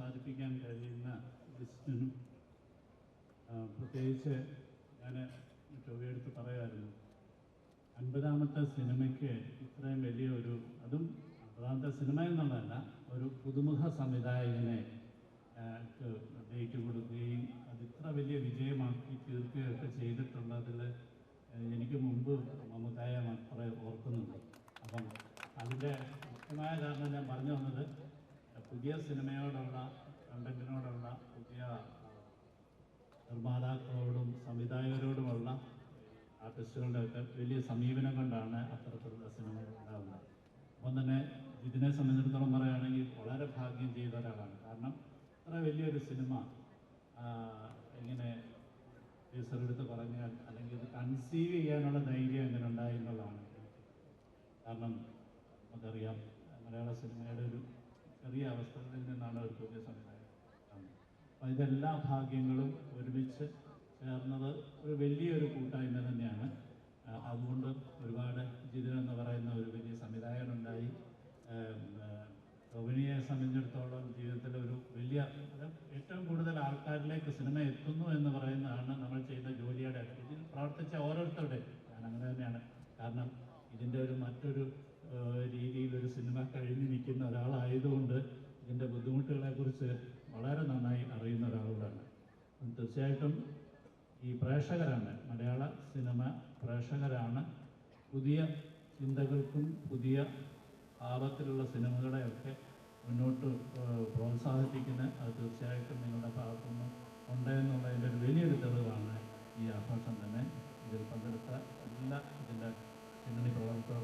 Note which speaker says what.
Speaker 1: പ്രോത്സാഹിപ്പിക്കാൻ കഴിയുന്ന ലിസ്റ്റിനും പ്രത്യേകിച്ച് ഞാൻ ചൊവ്വയെടുത്ത് പറയുമായിരുന്നു 50ാമത്തെ സിനിമയ്ക്ക് ഇത്രയും വലിയ ഒരു അതും 50ാമത്തെ സിനിമ എന്നുള്ളതല്ല ഒരു പുതുമുഖ സംവിധായകനെ ഡേറ്റ് കൊടുക്കുകയും അത് ഇത്ര വലിയ വിജയമാക്കി തീർക്കുകയൊക്കെ ചെയ്തിട്ടുള്ളതിൽ എനിക്ക് മുമ്പ് മമ്മൂക്കായെ മാത്രമേ ഓർക്കുന്നുള്ളൂ. അപ്പം അതിൻ്റെ മുഖ്യമായ കാരണം ഞാൻ പറഞ്ഞു വന്നത് പുതിയ സിനിമയോടുള്ള കണ്ടന്റിനോടുള്ള പുതിയ നിർമ്മാതാക്കളോടും സംവിധായകരോടുമുള്ള ആർട്ടിസ്റ്റുകളുടെയൊക്കെ വലിയ സമീപനം കൊണ്ടാണ് അത്തരത്തിലുള്ള സിനിമകൾ ഉണ്ടാകുന്നത്. അപ്പം തന്നെ ഇതിനെ സംബന്ധിച്ചിടത്തോളം പറയുകയാണെങ്കിൽ വളരെ ഭാഗ്യം ചെയ്ത ഒരാളാണ്. കാരണം അത്ര വലിയൊരു സിനിമ ഇങ്ങനെ ടീച്ചറെടുത്ത് പറഞ്ഞാൽ അല്ലെങ്കിൽ ഇത് കൺസീവ് ചെയ്യാനുള്ള ധൈര്യം എങ്ങനെ ഉണ്ടായി എന്നുള്ളതാണ്. കാരണം നമുക്കറിയാം മലയാള സിനിമയുടെ ഒരു ചെറിയ അവസ്ഥകളിൽ നിന്നാണ് ഒരു പുതിയ സംവിധാനം. അപ്പം ഇതെല്ലാ ഭാഗ്യങ്ങളും ഒരുമിച്ച് ചേർന്നത് ഒരു വലിയൊരു കൂട്ടായ്മ തന്നെയാണ്. അതുകൊണ്ട് ഒരുപാട് ജിതിൻ എന്ന് പറയുന്ന ഒരു വലിയ സംവിധായകനുണ്ടായി. ടോവിനിയെ സംബന്ധിച്ചിടത്തോളം ജീവിതത്തിൽ ഒരു വലിയ ഏറ്റവും കൂടുതൽ ആൾക്കാരിലേക്ക് സിനിമ എത്തുന്നു എന്ന് പറയുന്നതാണ് നമ്മൾ ചെയ്യുന്ന ജോലിയുടെ ഇതിൽ പ്രവർത്തിച്ച ഓരോരുത്തരുടെയും. ഞാൻ അങ്ങനെ തന്നെയാണ്. കാരണം ഇതിൻ്റെ ഒരു മറ്റൊരു രീതിയിലൊരു സിനിമ കഴിഞ്ഞ് നിൽക്കുന്ന ഒരാളായതുകൊണ്ട് ഇതിൻ്റെ ബുദ്ധിമുട്ടുകളെക്കുറിച്ച് വളരെ നന്നായി അറിയുന്ന ഒരാളാണ്. തീർച്ചയായിട്ടും ഈ പ്രേക്ഷകരാണ്, മലയാള സിനിമ പ്രേക്ഷകരാണ് പുതിയ ചിന്തകൾക്കും പുതിയ ഭാവത്തിലുള്ള സിനിമകളെയൊക്കെ മുന്നോട്ട് പ്രോത്സാഹിപ്പിക്കുന്നത്. അത് തീർച്ചയായിട്ടും നിങ്ങളുടെ ഭാഗത്തുനിന്ന് ഉണ്ട് എന്നുള്ളതിൻ്റെ ഒരു വലിയൊരു തെളിവാണ് ഈ ആഘോഷം തന്നെ. ഇതിൽ പങ്കെടുത്ത എല്ലാ ഇതിൻ്റെ പിന്നണി പ്രവർത്തകർ